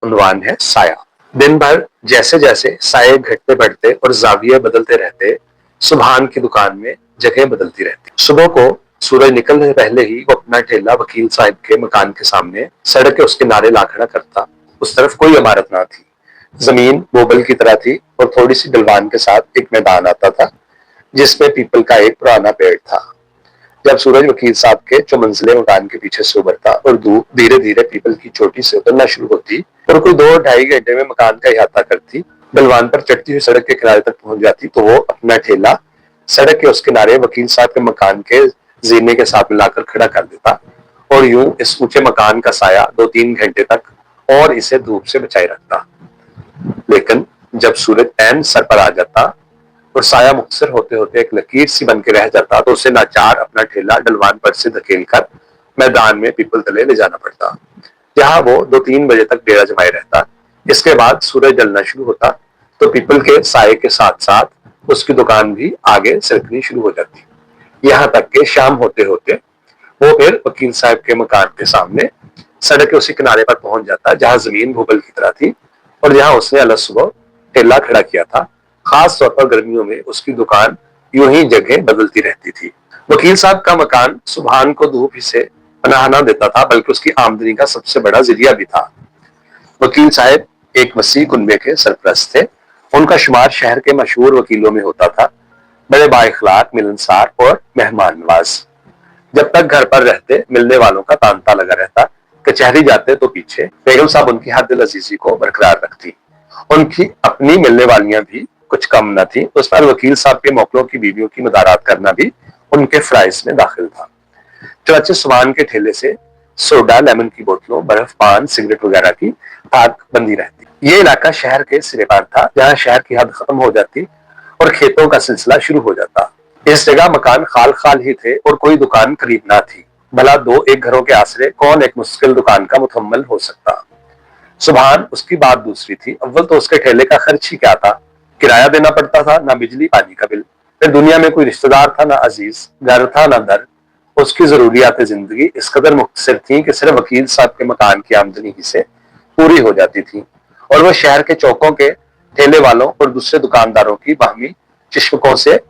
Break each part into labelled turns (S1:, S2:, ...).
S1: उन्वान है साया। दिन भर जैसे जैसे साये घटते बढ़ते और जाविये बदलते रहते, सुभान की दुकान में जगह बदलती रहती। सुबह को सूरज निकलने से पहले ही वो अपना ठेला वकील साहब के मकान के सामने सड़क के उस किनारे ला खड़ा करता। उस तरफ कोई इमारत ना थी, जमीन बोबल की तरह थी और थोड़ी सी ढलवान के साथ एक मैदान आता था जिसमें पीपल का एक पुराना पेड़ था। जब सूरज वकील साहब के चौमंजिले मकान के पीछे से उभरता और धूप धीरे धीरे पीपल की चोटी से उतरना शुरू होती और कोई 2-2.5 घंटे में मकान का अहाता करती, ढलवान पर चढ़ती हुई सड़क के किनारे तक पहुंच जाती, तो वो अपना ठेला सड़क के उस किनारे वकील साहब के मकान के जीने के साथ मिलाकर खड़ा कर देता और यूं इस ऊंचे मकान का साया 2-3 घंटे तक और इसे धूप से बचाए रखता। लेकिन जब सूरज ऐन सर पर आ जाता और साया मुखसर होते होते एक लकीर सी बन के रह जाता, तो उसे नाचार अपना ठेला ढलवान पर से धकेल कर मैदान में पीपल तले ले जाना पड़ता, जहां वो 2-3 बजे तक डेरा जमाए रहता। इसके बाद सूरज ढलना शुरू होता तो पीपल के साये के साथ साथ उसकी दुकान भी आगे सरकनी शुरू हो जाती, यहाँ तक के शाम होते होते वो फिर वकील साहब के मकान के सामने सड़क के उसी किनारे पर पहुंच जाता जहां जमीन भूगल की तरह थी और जहां उसने अलग सुबह ठेला खड़ा किया था। खास तौर पर गर्मियों में उसकी दुकान यूं ही जगह बदलती रहती थी। वकील साहब का मकान सुभान को धूप से पनाह न देता था, बल्कि उसकी आमदनी का सबसे बड़ा जरिया भी था। वकील साहब एक वसी कुनबे के सरपरस्त थे। उनका शुमार शहर के मशहूर वकीलों में होता था, बड़े बाइखलाक, मिलनसार और मेहमान नवाज। जब तक घर पर रहते मिलने वालों का तांता लगा रहता, कचहरी जाते तो पीछे। बेगम साहब उनकी हद अजीजी को बरकरार रखती। उनकी अपनी मिलने वालियां भी कुछ कम न थी। उस पर वकील साहब के मौकलों की बीवियों की मदारात करना भी उनके फ्राइज में दाखिल था। चौचे सुभान के ठेले से सोडा, लेमन की बोतलों, बर्फ, पान, सिगरेट वगैरह की ताक बंदी रहती। ये इलाका शहर के सिरे पर था, जहाँ शहर की हद खत्म हो जाती और खेतों का सिलसिला शुरू हो जाता। इस जगह मकान खाल खाल ही थे और कोई दुकान करीब ना थी। भला 2-1 घरों के आसरे कौन एक मुश्किल दुकान का मुतहम्मल हो सकता। सुभान उसकी बात दूसरी थी। अव्वल तो उसके ठेले का खर्च ही क्या था, किराया देना पड़ता था, ना बिजली पानी का बिल। फिर दुनिया में कोई रिश्तेदार था ना अजीज, घर था ना दर। उसकी जरूरियात जिंदगी इस कदर मुख्तसर थी कि सिर्फ वकील साहब के मकान की आमदनी ही से पूरी हो जाती थी और वह शहर के चौकों के ठेले वालों और दूसरे दुकानदारों की बाहमी चिश्मकों से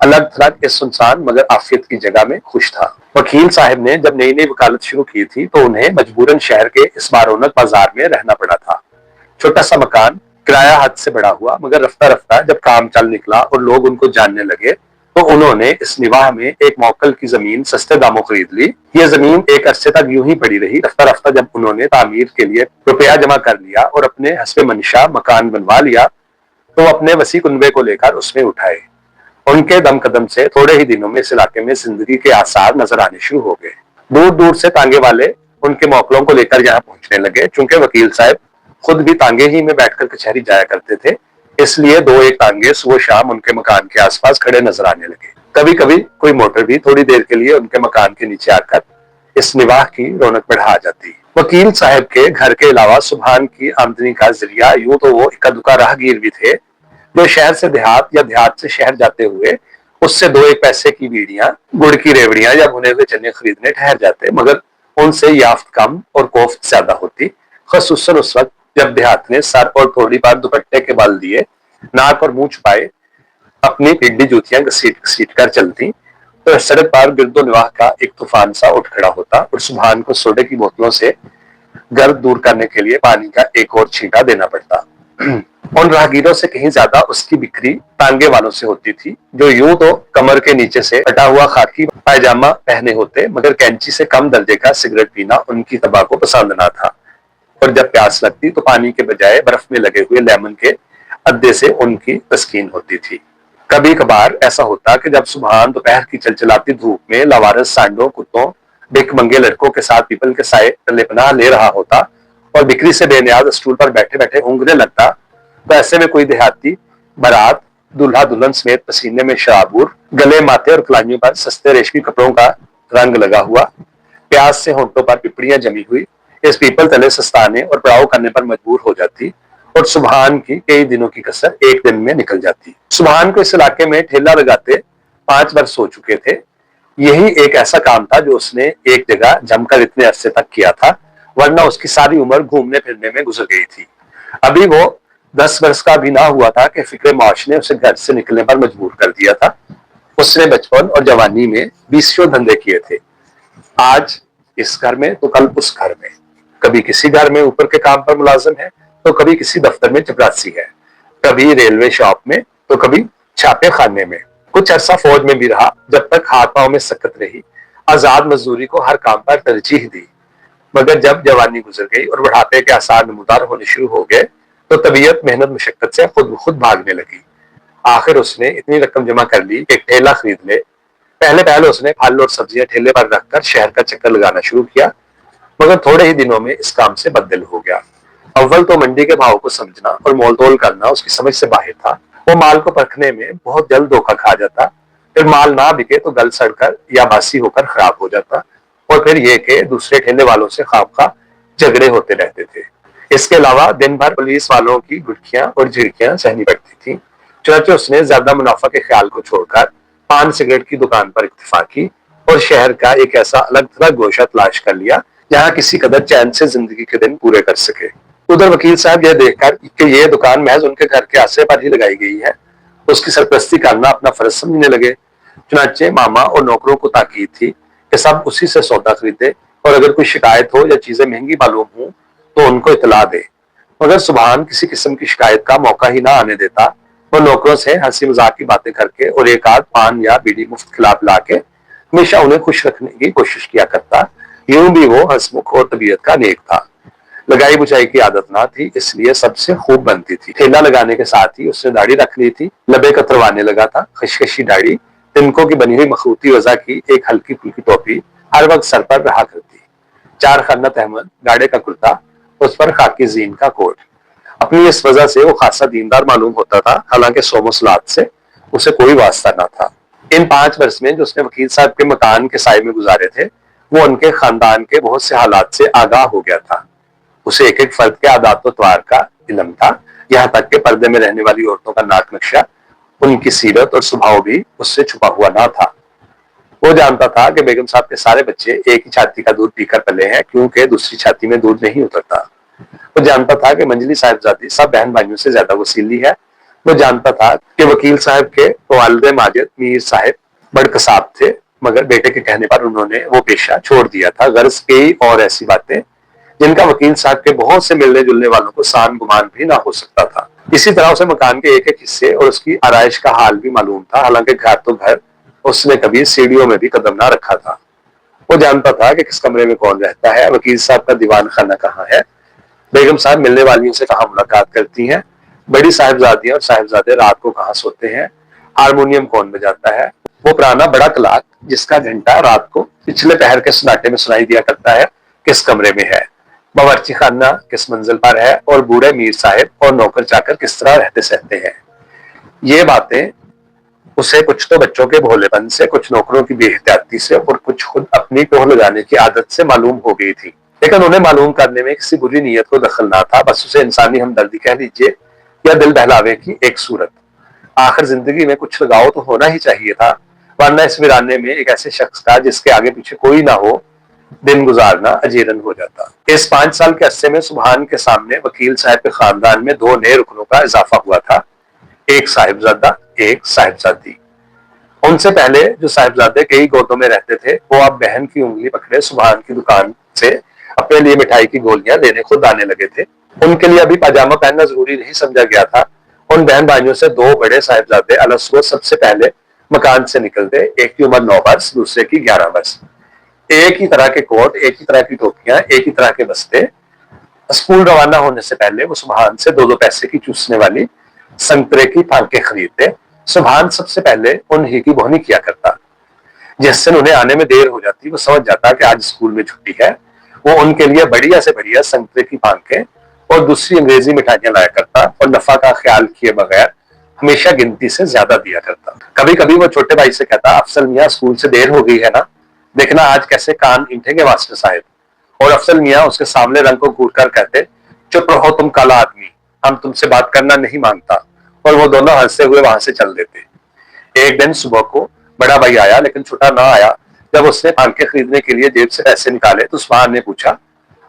S1: अलग थलग इस सुनसान मगर आफियत की जगह में खुश था। वकील साहब ने जब नई नई वकालत शुरू की थी तो उन्हें मजबूरन शहर के इस बारौनक बाजार में रहना पड़ा था। छोटा सा मकान, किराया हद से बढ़ा हुआ, मगर रफ्ता रफ्ता जब काम चल निकला और लोग उनको जानने लगे तो उन्होंने इस निवाह में एक मौकल की जमीन सस्ते दामों खरीद ली। यह जमीन एक अरसे तक यूं ही पड़ी रही। रफ्ता रफ्ता जब उन्होंने तामीर के लिए रुपया जमा कर लिया और अपने हस्बे मंशा मकान बनवा लिया तो अपने वसी कुनबे को लेकर उसमें उठाए। उनके दम कदम से थोड़े ही दिनों में इस इलाके में जिंदगी के आसार नजर आने शुरू हो गए। दूर दूर से तांगे वाले उनके मौकलों को लेकर यहाँ पहुंचने लगे। चूंकि वकील साहब खुद भी तांगे ही में बैठकर कचहरी जाया करते थे, इसलिए 2-1 तांगे सुबह शाम उनके मकान के आसपास खड़े नजर आने लगे। कभी कभी कोई मोटर भी थोड़ी देर के लिए उनके मकान के नीचे आकर इस निवाह की रौनक बढ़ा जाती। वकील साहब के घर के अलावा सुभान की आमदनी का जरिया यूं तो वो इक्का दुक्का राहगीर भी थे जो शहर से देहात या देहात से शहर जाते हुए उससे 2-1 पैसे की बीड़ियां, गुड़ की रेवड़ियां या भुने हुए चने खरीदने ठहर जाते, मगर उनसे याफ्त कम और कोफ्त ज्यादा होती। खसूसन उस वक्त जब देहात ने सर और थोड़ी बार दुपट्टे के बल दिए नाक और मुंह छुपाए अपनी टिड्डी जूतियां घसीट घसीट कर चलती, तो सड़क पर गिरदो निवाह का एक तूफान सा उठ खड़ा होता और सुभान को सोडे की बोतलों से गर्द दूर करने के लिए पानी का एक और छींटा देना पड़ता। उन राहगीरों से कहीं ज्यादा उसकी बिक्री तांगे वालों से होती थी, जो यूं तो कमर के नीचे से हटा हुआ खाकी पायजामा पहने होते, मगर कैंची से कम दर्जे का सिगरेट पीना उनकी तबा को पसंद ना था और जब प्यास लगती तो पानी के बजाय बर्फ में लगे हुए लेमन के अद्दे से उनकी तस्कीन होती थी। कभी कभार ऐसा होता कि जब सुबहान दोपहर की चलचलाती धूप में लवारस सांडों, कुत्तों, भिखमंगे लड़कों के साथ पीपल के साए तले पनाह ले रहा होता और बिक्री से बेनियाज स्टूल पर बैठे बैठे ऊँगने लगता, तो ऐसे में कोई देहाती बारात दूल्हा दुल्हन समेत पसीने में शराबूर, गले, माथे और कलाइयों पर सस्ते रेशमी कपड़ों का रंग लगा हुआ, प्यास से होंठों पर पिपड़ियां जमी हुई, इस पीपल तले सस्ताने और पड़ाव करने पर मजबूर हो जाती और सुबहान की कई दिनों की कसर एक दिन में निकल जाती। सुबहान को इस इलाके में ठेला लगाते 5 वर्ष हो चुके थे। यही एक ऐसा काम था जो उसने एक जगह जमकर इतने अरसे तक किया था वरना उसकी सारी उम्र घूमने फिरने में गुजर गई थी। अभी वो 10 वर्ष का भी ना हुआ था कि फिक्र मौश ने उसे घर से निकलने पर मजबूर कर दिया था। उसने बचपन और जवानी में बीसियों धंधे किए थे, आज इस घर में तो कल उस घर में, कभी किसी घर में ऊपर के काम पर मुलाजिम है तो कभी किसी दफ्तर में चपरासी है, कभी रेलवे शॉप में तो कभी छापे खाने में। कुछ अरसा फौज में भी रहा, जब तक हाथ पांव में सकत रही। आजाद मजदूरी को हर काम पर तरजीह दी, मगर जब जवानी गुजर गई और बुढ़ापे के आसार नमूदार होने शुरू हो गए तो तबीयत मेहनत मुशक्कत से खुद ब खुद भागने लगी। आखिर उसने इतनी रकम जमा कर ली कि एक ठेला खरीद ले। पहले पहले उसने फल और सब्जियां ठेले पर रखकर शहर का चक्कर लगाना शुरू किया, मगर थोड़े ही दिनों में इस काम से बददिल हो गया। अव्वल तो मंडी के भाव को समझना और मोल तोल करना उसकी समझ से बाहर था। वो माल को परखने में बहुत जल्द धोखा खा जाता, फिर माल ना बिके तो गल सड़कर या बासी होकर खराब हो जाता, और फिर ये कि दूसरे ठेले वालों से खामखा झगड़े होते रहते थे। इसके अलावा दिन भर पुलिस वालों की गुटकियां और झिड़कियां सहनी पड़ती थी। चुनाचे उसने ज्यादा मुनाफा के ख्याल को छोड़कर पान सिगरेट की दुकान पर इत्तेफा की और शहर का एक ऐसा अलग थलग गोशा तलाश कर लिया जहां किसी कदर चैन से जिंदगी के दिन पूरे कर सके। उधर वकील साहब यह देखकर कि ये दुकान महज उनके घर के आसरे पर ही लगाई गई है, उसकी सरपरस्ती करना अपना फर्ज समझने लगे। चुनाचे मामा और नौकरों को ताकीद थी कि सब उसी से सौदा खरीदे और अगर कोई शिकायत हो या चीजें महंगी मालूम हो तो उनको इतला दे। मगर सुभान किसी किस्म की शिकायत का मौका ही ना आने देता। वो नौकरों से हंसी मजाक की बातें करके और एक आध पान या बीड़ी मुफ्त खिला पिला के हमेशा उन्हें खुश रखने की कोशिश किया करता। यूं भी वो हंसमुख और तबीयत का नेक था। लगाई बुझाई की आदत ना थी, इसलिए सबसे खूब बनती थी। ठेला लगाने के साथ ही उसने दाढ़ी रख ली थी, लबे कतरवाने लगा था। खशखशी दाढ़ी, तिनकों की बनी हुई मखरूती वजह की एक हल्की फुल्की टोपी हर वक्त सर पर रहा करती। चार खन्नत अहमद गाड़े का कुर्ता, उस पर खाकी जीन का कोट। अपनी इस वजह से वो खासा दीनदार मालूम होता था, हालांकि सोमो सलात से उसे कोई वास्ता ना था। इन 5 वर्ष में जो उसने वकील साहब के मकान के साय में गुजारे थे, वो उनके खानदान के बहुत से हालात से आगाह हो गया था। उसे एक एक फर्द के आदात व त्वार का इल्म था, यहाँ तक के पर्दे में रहने वाली औरतों का नाक नक्शा, उनकी सीरत और स्वभाव भी उससे छुपा हुआ ना था। वो जानता था कि बेगम साहब के सारे बच्चे एक ही छाती का दूध पीकर पले हैं, क्योंकि दूसरी छाती में दूध नहीं उतरता। वो जानता था कि मंजली साहिबजादी सब बहन भाइयों से ज्यादा वसीली है। वो जानता था कि वकील साहब के वालिद माजिद मीर साहब बड़ कसाब थे, मगर बेटे के कहने पर उन्होंने वो पेशा छोड़ दिया था। गर्ज कई और ऐसी बातें जिनका वकील साहब के बहुत से मिलने जुलने वालों को सान गुमान भी ना हो सकता था। इसी तरह उसे मकान के एक एक हिस्से और उसकी आराइश का हाल भी मालूम था, हालांकि घर तो घर, उसने कभी सीढ़ियों में भी कदम ना रखा था। वो जानता था कि किस कमरे में कौन रहता है, वकील साहब का दीवान खाना कहाँ है, बेगम साहब मिलने वालियों से कहाँ मुलाकात करती हैं, बड़ी साहिबजादियां और साहिबजादे रात को कहाँ सोते हैं, हारमोनियम कौन बजाता है। वो पुराना बड़ा क्लाक जिसका घंटा रात को पिछले पहर के सन्नाटे में सुनाई दिया करता है, किस कमरे में है, बावर्ची खाना किस मंजिल पर है, और बूढ़े मीर साहब और नौकर चाकर किस तरह रहते सहते हैं। ये बातें उसे कुछ तो बच्चों के भोलेपन से, कुछ नौकरों की बेहतियाती से और कुछ खुद अपनी टोह लगाने की आदत से मालूम हो गई थी, लेकिन उन्हें मालूम करने में किसी बुरी नीयत को दखल ना था। बस उसे इंसानी हमदर्दी कह लीजिए या दिल बहलावे की एक सूरत। आखिर जिंदगी में कुछ लगाव तो होना ही चाहिए था, वरना इस वीराने में एक ऐसे शख्स का जिसके आगे पीछे कोई ना हो दिन गुजारना अजीरन हो जाता। इस 5 साल के अरसे में सुभान के सामने वकील साहब के खानदान में 2 नए रुकनों का इजाफा हुआ था, एक साहिबजादा, एक साहिबजादी। उनसे पहले जो साहिबजादे कई गोदों में रहते थे, वो अब बहन की उंगली पकड़े सुभान की दुकान से अपने लिए मिठाई की गोलियां लेने खुद आने लगे थे। उनके लिए अभी पाजामा पहनना जरूरी नहीं समझा गया था। उन बहन भाइयों से 2 बड़े साहिबजादे अलग सुबह सबसे पहले मकान से निकलते, एक की उम्र 9 वर्ष, दूसरे की 11 वर्ष। एक ही तरह के कोट, एक ही तरह की टोपियां, एक ही तरह के बस्ते। स्कूल रवाना होने से पहले वो सुभान से 2-2 पैसे की चूसने वाली संतरे की फांके खरीदते। सुभान सबसे पहले उन्हीं की बोहनी किया करता। जिस दिन उन्हें आने में देर हो जाती, वो समझ जाता कि आज स्कूल में छुट्टी है। वो उनके लिए बढ़िया से बढ़िया संतरे की फांके और दूसरी अंग्रेजी मिठाइयां लाया करता और नफा का ख्याल किए बगैर हमेशा गिनती से ज्यादा दिया करता। कभी कभी वो छोटे भाई से कहता, अफसल मियाँ स्कूल से देर हो गई है ना, देखना आज कैसे कान इंठेंगे मास्टर साहब। और अफसल मियाँ उसके सामने रंग को घूर कर कहते, चुप रहो तुम काला आदमी, हम तुमसे बात करना नहीं मांगता। और वो दोनों हंसते हुए वहां से चल देते। एक दिन सुबह को बड़ा भाई आया, लेकिन छोटा ना आया। जब उसने फांके खरीदने के लिए जेब से पैसे निकाले तो सुभान ने पूछा,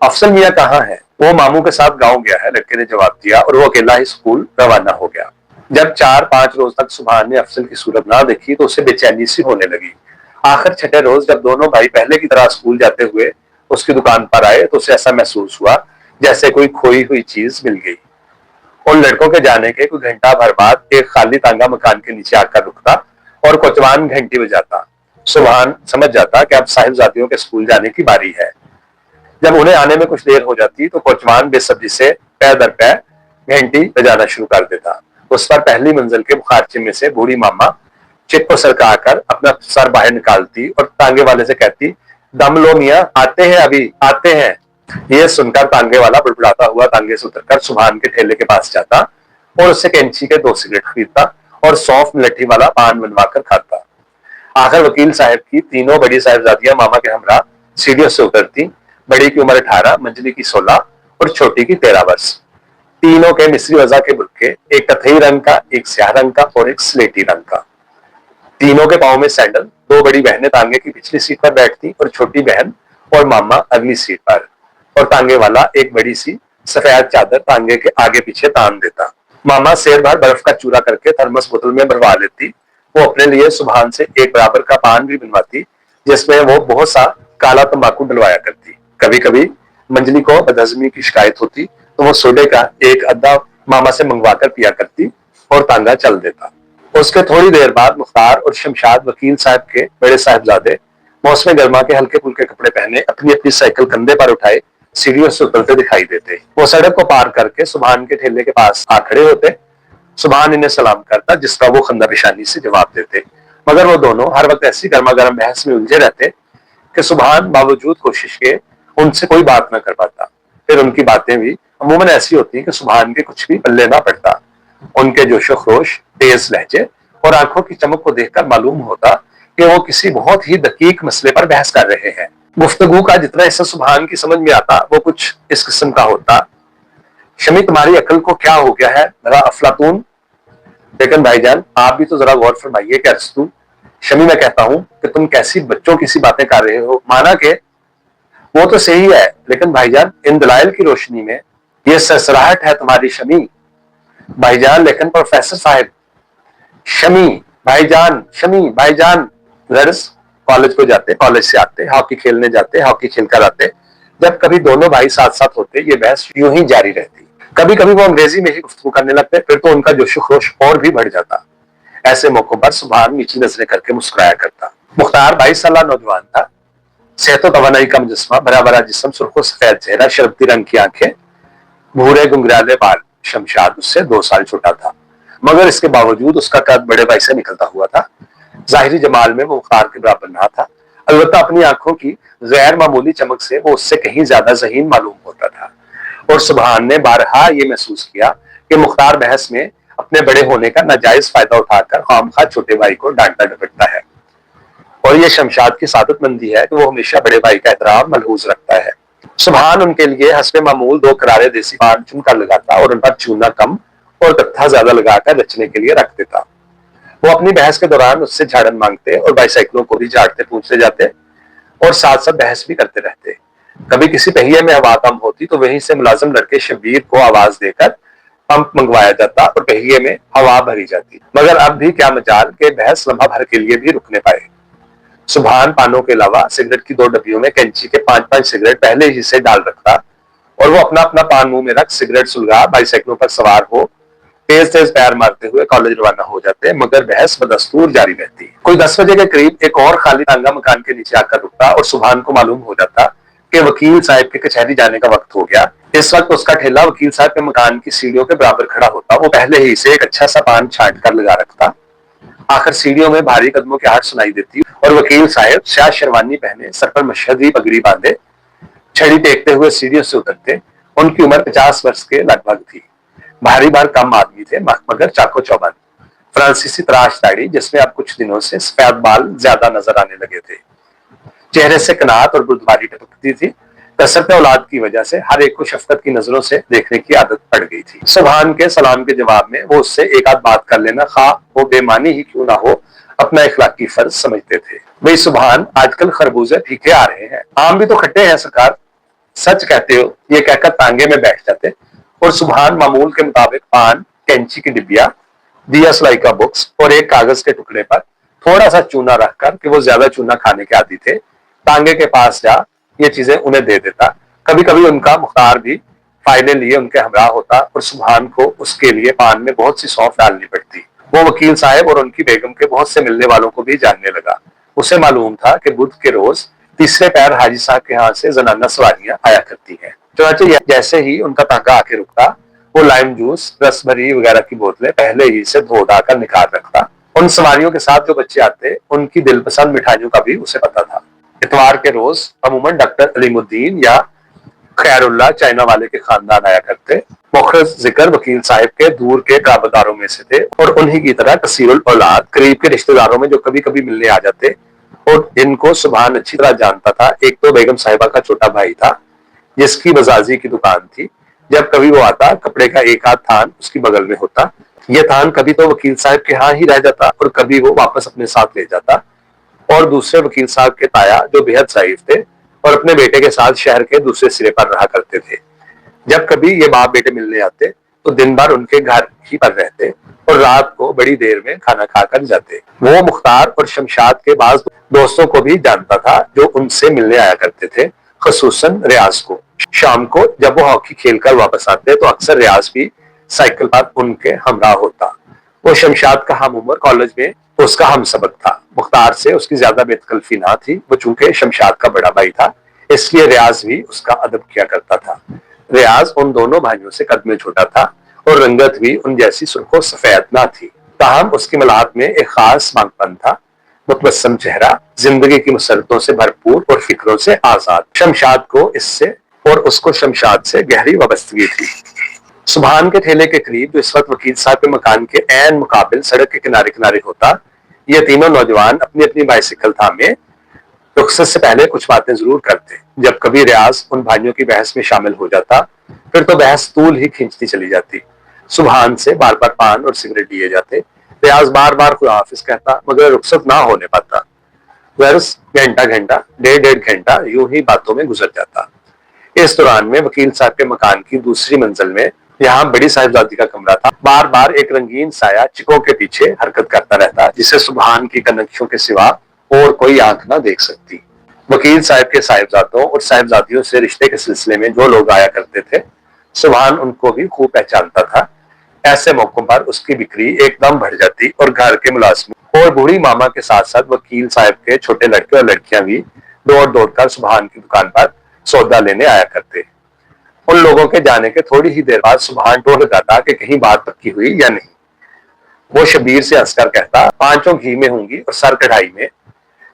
S1: अफसल मियाँ कहाँ है? वो मामू के साथ गांव गया है, लड़के ने जवाब दिया, और वो अकेला ही स्कूल रवाना हो गया। जब 4-5 रोज तक सुभान ने अफसल की सूरत ना देखी तो उसे बेचैनी सी होने लगी। आखिर छठे रोज जब दोनों भाई पहले की तरह स्कूल जाते हुए उसकी दुकान पर आए तो उसे ऐसा महसूस हुआ जैसे कोई खोई हुई चीज मिल गई। उन लड़कों के जाने के कुछ घंटा भर बाद एक खाली तांगा मकान के नीचे आकर रुकता और कोतवान घंटी बजाता। सुभान समझ जाता कि अब साहिबजादियों के स्कूल जाने की बारी है। जब उन्हें आने में कुछ देर हो जाती तो कोचवान बेसब्री से पैर दर पैर घंटी बजाना शुरू कर देता। उस पर पहली मंजिल के बुखारचे में से बूढ़ी मामा चित को सरकाकर अपना सर बाहर निकालती और तांगे वाले से कहती, दम लो मियाँ, आते हैं, अभी आते हैं। यह सुनकर तांगे वाला बुड़बुड़ाता हुआ तांगे से उतरकर सुभान के ठेले के पास जाता और उससे कैंची के 2 सिगरेट खरीदता और सौंफ मिलट्ठी वाला पान बनवाकर खाता। आखिर वकील साहब की तीनों बड़ी साहिबजादियां मामा के हमरा सीढ़ियों से उतरती। बड़ी की उम्र 18, मंझली की 16 और छोटी की 13 वर्ष। तीनों के मिस्री वजा के बुर्के, एक कथई रंग का, एक स्याह रंग का और एक स्लेटी रंग का। तीनों के पांव में सैंडल। 2 बड़ी बहनें तांगे की पिछली सीट पर बैठती और छोटी बहन और मामा अगली सीट पर, और तांगे वाला एक बड़ी सी सफेद चादर तांगे के आगे पीछे तान देता। मामा शेर भर बर्फ का चूरा करके थर्मस बोतल में भरवा लेती। वो अपने लिए सुभान से एक बराबर का पान भी बनवाती जिसमें वो बहुत सा काला तंबाकू डलवाया करती। कभी कभी मंजली को बदहजमी की शिकायत होती तो वो सोडे का एक अद्धा मामा से मंगवा कर पिया करती और तांगा चल देता। उसके थोड़ी देर बाद मुख्तार और शमशाद वकील साहब के बड़े साहिबजादे मौसम गर्मा के हल्के फुल्के कपड़े पहने अपनी अपनी साइकिल कंधे पर उठाए सीढ़ियों से उतरते दिखाई देते। वो सड़क को पार करके सुभान के ठेले के पास आ खड़े होते। सुभान इन्हें सलाम करता जिसका वो खंदा पेशानी से जवाब देते, मगर वो दोनों हर वक्त ऐसी गर्मा गर्म बहस में उलझे रहते कि सुभान बावजूद कोशिश के उनसे कोई बात न कर पाता। फिर उनकी बातें भी अमूमन ऐसी होती कि सुभान के कुछ भी पल्ले ना पड़ता। उनके जोशो खरोश, तेज लहजे और आंखों की चमक को देखकर मालूम होता कि वो किसी बहुत ही दकीक मसले पर बहस कर रहे हैं। गुफ्तगू का जितना हिस्सा सुभान की समझ में आता वो कुछ इस किस्म का होता, शमी तुम्हारी अकल को क्या हो गया है जरा अफलातून। लेकिन भाईजान आप भी तो जरा गौर फरमाइए कि अरस्तु, शमी मैं कहता हूं कि तुम कैसी बच्चों की सी बातें कर रहे हो। माना के वो तो सही है, लेकिन भाईजान इन दलाइल की रोशनी में ये सरसराहट है तुम्हारी शमी। भाईजान लेकिन प्रोफेसर साहब, शमी भाईजान, शमी भाईजान। गर्ल्स कॉलेज को जाते, कॉलेज से आते, हॉकी खेलने जाते, हॉकी खेलकर आते। जब कभी दोनों भाई साथ साथ होते ये बहस यूं ही जारी रहती। कभी कभी वो अंग्रेजी में ही गुफ्तगू करने लगते, फिर तो उनका जोशो खरोश और भी बढ़ जाता। ऐसे मौकों पर सुभान नीची नजरें करके मुस्कुराया करता। मुख्तार 22 साल नौजवान था, सेहतो तवानाई का मुजस्मा, भरा भरा जिस्म, सुर्खो सफेद चेहरा, शरबती रंग की आंखें, भूरे गुंगराले बाल। शमशाद उससे 2 साल छोटा था, मगर इसके बावजूद उसका कद बड़े भाई से निकलता हुआ था। जाहिरी जमाल में वो मुख्तार के बराबर ना था, अलबत्ता अपनी आंखों की गैर मामूली चमक से वो उससे कहीं ज्यादा ज़हीन मालूम होता था। और सुभान ने बारहा ये महसूस किया कि मुख्तार बहस में अपने बड़े होने का नाजायज फायदा उठाकर खामखा छोटे भाई को डांटता डपटता है। और ये शमशाद की सादतमंदी है कि वो हमेशा बड़े भाई का एहतराम मलहूज रखता है। सुभान उनके लिए हस्बे मामूल 2 करारे देसी पान चुनकर लगाता और उन पर चूना कम और कत्था ज्यादा लगाकर रचने के लिए रख देता। वो अपनी बहस के दौरान उससे झाड़न मांगते और बाईसाइकिलों को भी झाड़ते पूछते जाते और साथ साथ बहस भी करते रहते। कभी किसी पहिए में हवा कम होती तो वहीं से मुलाजिम लड़के शब्बीर को आवाज देकर पंप मंगवाया जाता और पहिए में हवा भरी जाती। मगर अब भी क्या मजाल के बहस लम्हा भर के लिए भी रुकने पाए। सुभान पानों के अलावा सिगरेट की 2 डब्बियों में कैंची के 5-5 सिगरेट पहले ही से डाल रखता और वो अपना अपना पान मुंह में रख सिगरेट सुलगा बाईसाइकिलों पर सवार हो तेज तेज पैर मारते हुए कॉलेज रवाना हो जाते। मगर बहस बदस्तूर जारी रहती। कोई 10 बजे के करीब एक और खाली तांगा मकान के नीचे आकर रुकता और सुभान को मालूम हो जाता कि वकील साहब के कचहरी जाने का वक्त हो गया। इस वक्त उसका ठेला वकील साहब के मकान की सीढ़ियों के बराबर खड़ा होता। वो पहले ही से एक अच्छा सा पान छांट कर लगा रखता। आखिर सीढ़ियों में भारी कदमों की आहट सुनाई देती और वकील साहब शाह शेरवानी पहने, सर पर मशहदी पगड़ी बांधे, छड़ी टेकते हुए सीढ़ियों से उतरते। उनकी उम्र 50 वर्ष के लगभग थी। भारी बार कम आदमी थे, मगर चाको चौबंद, फ्रांसीसी तराश दाढ़ी जिसमें अब कुछ दिनों से सफेद बाल ज्यादा नजर आने लगे थे। चेहरे से कनात और बुर्दबारी टपकती थी। कसरत औलाद की वजह से हर एक को शफकत की नजरों से देखने की आदत पड़ गई थी। सुभान के सलाम के जवाब में वो उससे एक आध बात कर लेना, खा वो बेमानी ही क्यों ना हो, अपना इखलाकी फर्ज समझते थे। भाई सुभान, आजकल खरबूजे फीके आ रहे हैं, आम भी तो खट्टे हैं सरकार। सच कहते हो, ये कहकर तांगे में बैठ जाते और सुभान मामूल के मुताबिक पान, कैंची की डिबिया, दिया सलाई का बुक्स और एक कागज के टुकड़े पर थोड़ा सा चूना रखकर, कि वो ज्यादा चूना खाने के आदी थे, तांगे के पास जा ये चीजें उन्हें दे देता। कभी कभी उनका मुख्तार भी फाइलें लिए उनके हमरा होता और सुभान को उसके लिए पान में बहुत सी सौंफ डालनी पड़ती। वो वकील साहब और उनकी बेगम के बहुत से मिलने वालों को भी जानने लगा। उसे मालूम था कि बुध के रोज तीसरे पैर हाजी साहब के यहाँ से जनाना सवारियां आया करती हैं। चुनाचे जैसे ही उनका तांगा आके रुकता, वो लाइम जूस, रस भरी वगैरह की बोतलें पहले ही से धो धाकर निकाल रखता। उन सवारियों के साथ जो बच्चे आते, उनकी दिलपसंद मिठाइयों का भी उसे पता था। इतवार के रोज अमूमन डॉक्टर अलीमुद्दीन या खैरुल्ला चाइना वाले के खानदान आया करते। मुखरस जिक्र वकील साहब के दूर के काबदारों में से थे और उन्हीं की तरह कसीरुल औलाद करीब के रिश्तेदारों में जो कभी कभी मिलने आ जाते और जिनको सुभान अच्छी तरह जानता था। एक तो बेगम साहिबा का छोटा भाई था जिसकी बजाजी की दुकान थी। जब कभी वो आता, कपड़े का एक आध थान उसकी बगल में होता। ये थान कभी तो वकील साहब के यहाँ ही रह जाता और कभी वो वापस अपने साथ ले जाता। और दूसरे वकील साहब के ताया जो बेहद ज़ईफ थे और अपने बेटे के साथ शहर के दूसरे सिरे पर रहा करते थे। जब कभी ये बाप बेटे मिलने आते तो दिन भर उनके घर ही पर रहते और रात को बड़ी देर में खाना खाकर जाते। वो मुख्तार और शमशाद के बाज दोस्तों को भी जानता था जो उनसे मिलने आया करते थे, खसूसन रियाज को। शाम को जब वो हॉकी खेलकर वापस आते तो अक्सर रियाज भी साइकिल पर उनके हमराह होता। वो शमशाद का हम उम्र कॉलेज में उसका हम सबक था। मुख्तार से उसकी ज्यादा बेतकल्फी ना थी। वो चूंकि शमशाद का बड़ा भाई था इसलिए रियाज भी उसका अदब किया करता था। रियाज उन दोनों भाइयों से कद में छोटा था और रंगत भी उन जैसी सुर्खो सफेद ना थी। ताहम उसकी मलाहत में एक खास बांगपन था, मुतबस्सम चेहरा, जिंदगी की मुसरतों से भरपूर और फिक्रों से आजाद। शमशाद को इससे और उसको शमशाद से गहरी वाबस्तगी थी। सुभान के ठेले के करीब, जो इस वक्त वकील साहब के मकान के ऐन मुकाबिल सड़क के किनारे किनारे होता, ये तीनों नौजवान अपनी अपनी बाइसिकल थामे रुखसत से पहले कुछ बातें जरूर करते। जब कभी रियाज उन भाइयों की बहस में शामिल हो जाता फिर तो बहस तूल ही खींचती चली जाती। सुभान से बार बार पान और सिगरेट लिए जाते। रियाज बार बार खुदा हाफिज कहता मगर रुखसत ना होने पाता। वर्ष घंटा घंटा, डेढ़ डेढ़ घंटा यूं ही बातों में गुजर जाता। इस दौरान में वकील साहब के मकान की दूसरी मंजिल में, यहाँ बड़ी साहिबजादी का कमरा था, बार बार एक रंगीन साया चिकों के पीछे हरकत करता रहता जिसे सुभान की कनखियों के सिवा और कोई आंख ना देख सकती। वकील साहब के साहिबजादों और साहिबजादियों से रिश्ते के सिलसिले में जो लोग आया करते थे, सुभान उनको भी खूब पहचानता था। ऐसे मौकों पर उसकी बिक्री एकदम बढ़ जाती और घर के मुलाजिम और बूढ़ी मामा के साथ साथ वकील साहब के छोटे लड़के और लड़कियां भी दौड़ दौड़ कर सुभान की दुकान पर सौदा लेने आया करते। उन लोगों के जाने के थोड़ी ही देर बाद सुभान टोल लगाता कि कहीं बात पक्की हुई या नहीं। वो शबीर से हंसकर कहता, पांचों घी में होंगी और सर कढ़ाई में।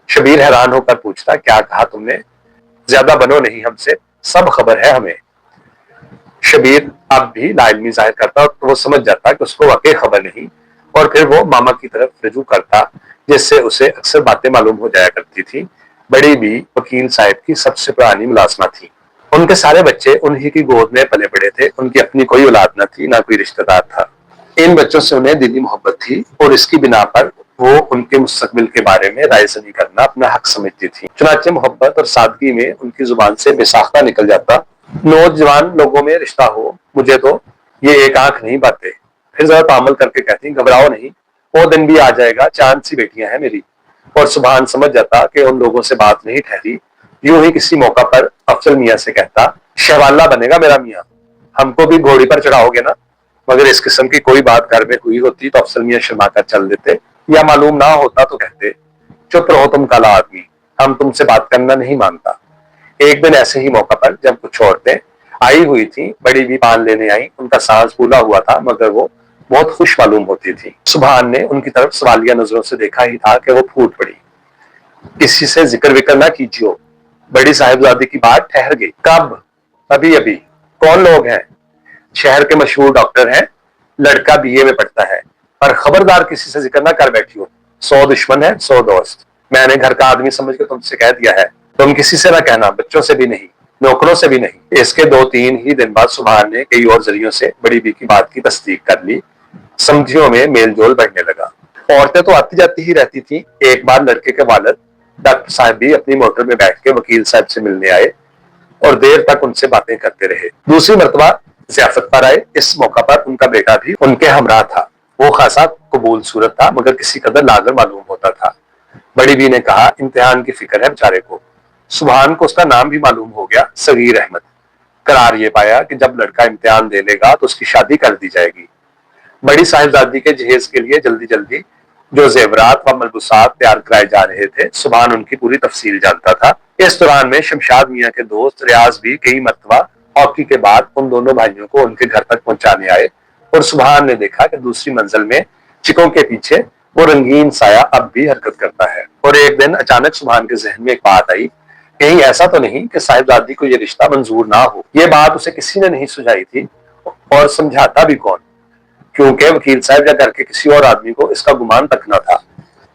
S1: शबीर हैरान होकर पूछता, क्या कहा तुमने? ज्यादा बनो नहीं हमसे, सब खबर है हमें। शबीर अब भी लाइलमी जाहिर करता तो वो समझ जाता कि उसको वाकई खबर नहीं और फिर वो मामा की तरफ रजू करता जिससे उसे अक्सर बातें मालूम हो जाया करती थी। बड़ी भी वकील साहब की सबसे पुरानी मुलाजमा थी। उनके सारे बच्चे उन्हीं की गोद में पले बड़े थे। उनकी अपनी कोई औलाद न थी, ना कोई रिश्तेदार था। इन बच्चों से उन्हें दिली मोहब्बत थी और इसकी बिना पर वो उनके मुस्तकबिल के बारे में रायज़नी करना अपना हक समझती थी। चुनाचे मोहब्बत और सादगी में उनकी जुबान से बेसाख्ता निकल जाता, नौजवान लोगों में रिश्ता हो, मुझे तो ये एक आंख नहीं बातें। फिर जरा तामल करके कहती, घबराओ नहीं, वो दिन भी आ जाएगा, चांद सी बेटियां हैं मेरी। और सुभान समझ जाता कि उन लोगों से बात नहीं ठहरी। यूं ही किसी मौका पर अफजल मियाँ से कहता, शहवाला बनेगा मेरा मियाँ, हमको भी घोड़ी पर चढ़ाओगे ना? मगर इस किस्म की कोई बात घर में हुई होती तो अफजल मियाँ शर्मा कर चल देते, या मालूम ना होता तो कहते, चुप रहो तुम काला आदमी, हम तुमसे बात करना नहीं मानता। एक दिन ऐसे ही मौका पर जब कुछ औरतें आई हुई थी, बड़ी भी पान लेने आई, उनका सांस फूला हुआ था मगर वो बहुत खुश मालूम होती थी। सुभान ने उनकी तरफ सवालिया नजरों से देखा ही था कि वो फूट पड़ी। किसी से जिक्र विक्र ना कीजिए, बड़ी साहिबजादी की बात ठहर गई। कब? अभी अभी। कौन लोग हैं? शहर के मशहूर डॉक्टर हैं, लड़का बीए में पढ़ता है, पर खबरदार किसी से जिक्र ना कर बैठी हो। 100 दुश्मन है 100 दोस्त। मैंने घर का आदमी समझ के तुमसे कह दिया है, तुम किसी से ना कहना, बच्चों से भी नहीं, नौकरों से भी नहीं। इसके 2-3 ही दिन बाद सुभान ने कई और जरियों से बड़ी बी की बात की तस्दीक कर ली। समझियों में मेलजोल बढ़ने लगा। औरतें तो आती जाती ही रहती थी। एक बार लड़के के वालिद डॉक्टर साहब भी अपनी मोटर में बैठ के वकील साहब से मिलने आए। और देर तक उनसे बातें करते रहे। दूसरी मर्तबा ज़ियाफत पर आए। इस मौका पर उनका बेटा भी उनके हमरा था। वो खासा कबूल सूरत था मगर किसी कदर लागर मालूम होता था। बड़ी बी ने कहा, इम्तिहान की फिक्र है बेचारे को। सुभान को उसका नाम भी मालूम हो गया, सगीर अहमद। करार ये पाया कि जब लड़का इम्तिहान दे लेगा तो उसकी शादी कर दी जाएगी। बड़ी साहिबजादी के जहेज के लिए जल्दी जल्दी जो जेवरात व मलबूसात तैयार कराए जा रहे थे, सुभान उनकी पूरी तफसील जानता था। इस दौरान में शमशाद मियाँ के दोस्त रियाज भी कई मरतबा हॉकी के बाद उन दोनों भाइयों को उनके घर तक पहुंचाने आए और सुभान ने देखा कि दूसरी मंजिल में चिकों के पीछे वो रंगीन साया अब भी हरकत करता है। और एक दिन अचानक सुभान के जहन में एक बात आई, कहीं ऐसा तो नहीं कि साहिबजादी को ये रिश्ता मंजूर ना हो। ये बात उसे किसी ने नहीं सुझाई थी और समझाता भी कौन, क्योंकि वकील साहब या घर के किसी और आदमी को इसका गुमान तक न था।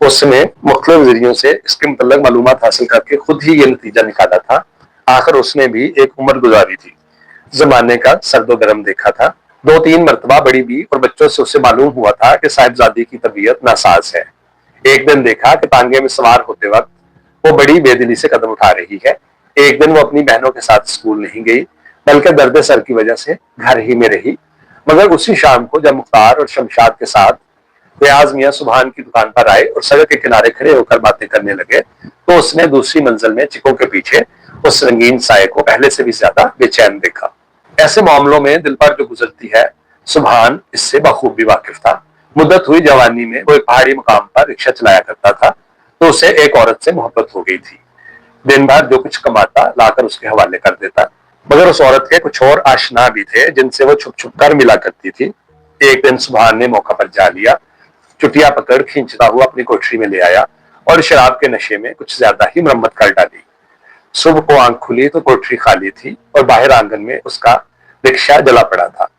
S1: उसने मुख्तलिफ जरियों से इसके मुतल्लिक मालूमात हासिल करके खुद ही ये नतीजा निकाला था। आखिर उसने भी एक उम्र गुजारी थी, जमाने का सर्दो गर्म देखा था। 2-3 मरतबा बड़ी बी और बच्चों से उसे मालूम हुआ था कि साहिबजादी की तबीयत नासाज है। एक दिन देखा कि तांगे में सवार होते वक्त वो बड़ी बेदिली से कदम उठा रही है। एक दिन वो अपनी बहनों के साथ स्कूल नहीं गई बल्कि दर्द सर की वजह से घर ही में रही। मगर उसी शाम को जब मुख्तार और शमशाद के साथ रियाज मियाँ सुभान की दुकान पर आए और सड़क के किनारे खड़े होकर बातें करने लगे तो उसने दूसरी मंजिल में चिकों के पीछे उस रंगीन साये को पहले से भी ज्यादा बेचैन देखा। ऐसे मामलों में दिल पर जो गुजरती है, सुभान इससे बखूबी वाकिफ था। मुद्दत हुई जवानी में वो एक पहाड़ी मुकाम पर रिक्शा चलाया करता था तो उसे एक औरत से मोहब्बत हो गई थी। दिन भर जो कुछ कमाता लाकर उसके हवाले कर देता। मगर उस औरत के कुछ और आशना भी थे जिनसे वो छुप छुप कर मिला करती थी। एक दिन सुभान ने मौका पर जा लिया, चुटिया पकड़ खींचता हुआ अपनी कोठरी में ले आया और शराब के नशे में कुछ ज्यादा ही मरम्मत कर डाली। सुबह को आंख खुली तो कोठरी खाली थी और बाहर आंगन में उसका रिक्शा जला पड़ा था।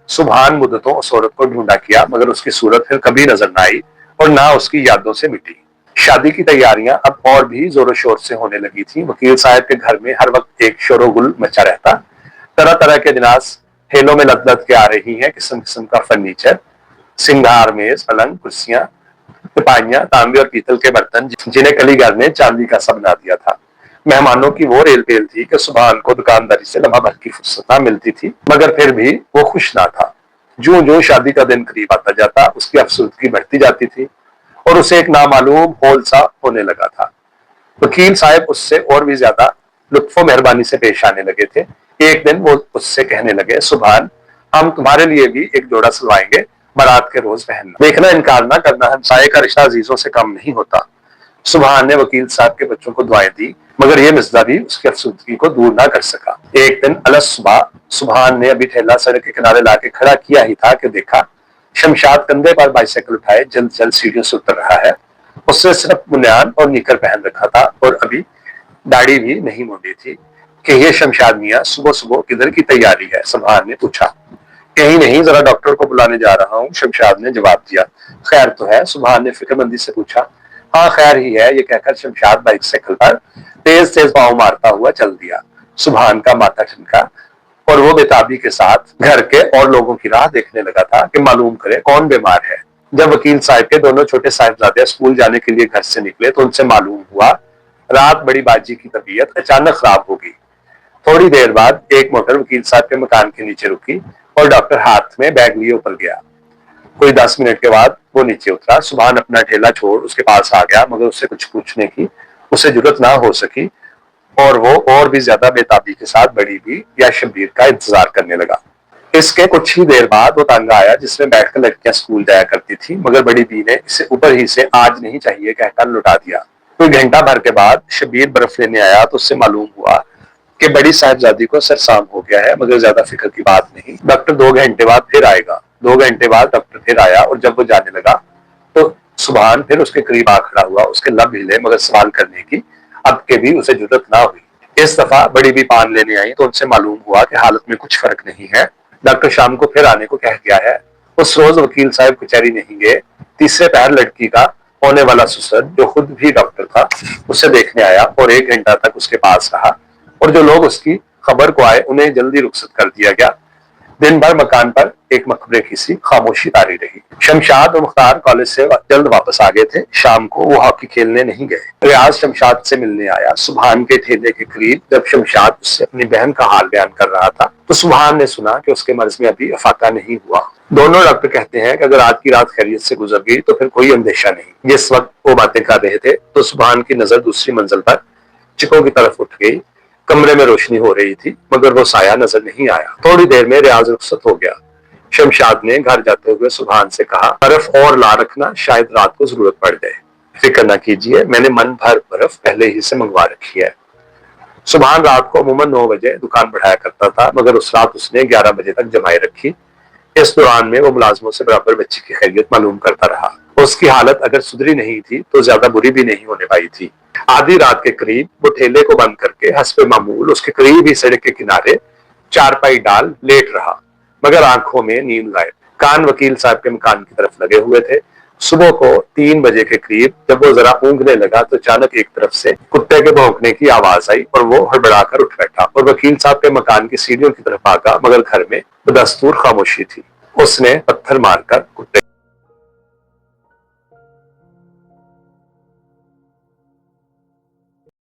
S1: सुभान मुद्दतों उस औरत को ढूंढा किया मगर उसकी सूरत फिर कभी नजर न आई और ना उसकी यादों से मिटी। शादी की तैयारियां अब और भी जोरों शोर से होने लगी थी। वकील साहब के घर में हर वक्त एक शोरगुल मचा रहता। तरह तरह के जिनास ठेलों में लद लद के आ रही हैं, किस्म किस्म का फर्नीचर, सिंगार मेज, पलंग, कुर्सियां, तिपाहियां, तांबे और पीतल के बर्तन जिन्हें कलीगर ने चांदी का सब बना दिया था। मेहमानों की वो रेल पेल थी कि सुभान को दुकानदारी से लम्हा भर की फुर्सत ना मिलती थी, मगर फिर भी वो खुश ना था। जो जो शादी का दिन करीब आता जाता उसकी अफसरदगी बढ़ती जाती थी और उसे एक नामालूम हौल सा होने लगा था। वकील साहब उससे और भी ज्यादा लुत्फो मेहरबानी से पेश आने लगे थे। एक दिन वो उससे कहने लगे, सुभान, हम तुम्हारे लिए भी एक जोड़ा सिलवाएंगे, बारात के रोज पहनना। देखना, इनकार ना करना, हमसाये का रिश्ता अजीजों से कम नहीं होता। सुभान ने वकील साहब के बच्चों को दुआएं दी मगर ये मिज़दारी उसकी अफसरदगी को दूर ना कर सका। एक दिन अलस सुबह सुभान ने अभी ठेला सड़क के किनारे लाके खड़ा किया ही था कि देखा शमशाद कंधे पर बाइसाइकिल उठाए जल्द जल्द सीढ़ियों से उतर रहा है। उसने सिर्फ बुनियान और निकर पहन रखा था और अभी दाढ़ी भी नहीं मुंडी थी। कि ये शमशाद मियाँ सुबह सुबह किधर की तैयारी है? सुभान ने पूछा। कहीं नहीं, जरा डॉक्टर को बुलाने जा रहा हूँ, शमशाद ने जवाब दिया। खैर तो है? सुभान ने फिक्रमंदी से पूछा। हाँ खैर ही है, ये कहकर शमशाद बाइसाइकिल पर तेज तेज पाँव मारता हुआ चल दिया। सुभान का माथा ठनका और वो बेताबी के साथ घर के और लोगों की राह देखने लगा था कि मालूम करे कौन बीमार है। जब वकील साहब के दोनों छोटे साहिबजादे स्कूल जाने के लिए घर से निकले तो उनसे मालूम हुआ रात बड़ी बाजी की तबीयत अचानक खराब हो गई। थोड़ी देर बाद एक मोटर वकील साहब के मकान के नीचे रुकी और डॉक्टर हाथ में बैग लिए ऊपर गया। कोई 10 मिनट के बाद वो नीचे उतरा। सुभान अपना ठेला छोड़ उसके पास आ गया मगर उससे कुछ पूछने की उसे जरूरत ना हो सकी और वो और भी ज्यादा बेताबी के साथ बड़ी बी या शब्बीर का इंतजार करने लगा। इसके कुछ ही देर बाद वो तांगा आया जिसमें बैठकर लड़कियां स्कूल जाया करती थी मगर बड़ी बी ने इसे ऊपर ही से आज नहीं चाहिए कहकर लौटा दिया। कोई घंटा भर के बाद शब्बीर बर्फ लेने आया तो उससे मालूम हुआ कि बड़ी साहिबजादी को सरसाम हो गया है मगर ज्यादा फिक्र की बात नहीं, डॉक्टर 2 घंटे बाद फिर आएगा। 2 घंटे बाद डॉक्टर फिर आया और जब वो जाने लगा तो सुभान फिर उसके करीब आ खड़ा हुआ। उसके लब हिले मगर सवाल करने की अब के भी उसे जरूरत ना हुई। इस दफा बड़ी भी पान लेने आई तो उनसे मालूम हुआ कि हालत में कुछ फर्क नहीं है। डॉक्टर शाम को फिर आने को कह गया है। उस रोज वकील साहब कचहरी नहीं गए। तीसरे पहर लड़की का होने वाला ससुर जो खुद भी डॉक्टर था उसे देखने आया और 1 घंटा तक उसके पास रहा और जो लोग उसकी खबर को आए उन्हें जल्दी रुखसत कर दिया गया। दिन भर मकान पर एक मकबरे की सी खामोशी तारी रही। शमशाद और मुख्तार कॉलेज से जल्द वापस आ गए थे। शाम को वो हॉकी खेलने नहीं गए। रियाज शमशाद से मिलने आया। सुभान के ठेले के करीब जब शमशाद उससे अपनी बहन का हाल बयान कर रहा था तो सुभान ने सुना कि उसके मर्ज में अभी अफाका नहीं हुआ। दोनों डॉक्टर कहते हैं कि अगर आज की रात खैरियत से गुजर गई तो फिर कोई अंदेशा नहीं। जिस वक्त वो बातें कर रहे थे तो सुभान की नजर दूसरी मंजिल पर चिकों की तरफ उठ गई। कमरे में रोशनी हो रही थी मगर वो साया नजर नहीं आया। थोड़ी देर में रियाज रुखसत हो गया। शमशाद ने घर जाते हुए सुभान से कहा, बर्फ और ला रखना, शायद रात को जरूरत पड़ जाए। फिक्र न कीजिए, मैंने मन भर बर्फ पहले ही से मंगवा रखी है। सुभान रात को अमूमन 9 बजे दुकान बढ़ाया करता था मगर उस रात उसने 11 बजे तक जमाई रखी। इस दौरान में वो मुलाजमों से बराबर बच्ची की खैरियत मालूम करता रहा। उसकी हालत अगर सुधरी नहीं थी तो ज्यादा बुरी भी नहीं होने पाई थी। आधी रात के करीब वो ठेले को बंद करके हस्बे मामूल उसके करीब ही सड़क के किनारे चारपाई डाल लेट रहा मगर आंखों में नींद गायब। कान वकील साहब के मकान की तरफ लगे हुए थे। सुबह को 3 बजे के करीब जब वो जरा ऊँघने लगा तो अचानक एक तरफ से कुत्ते के भौंकने की आवाज आई और वो हड़बड़ाकर उठ बैठा और वकील साहब के मकान की सीढ़ियों की तरफ भागा मगर घर में बदस्तूर खामोशी थी। उसने पत्थर मारकर कुत्ते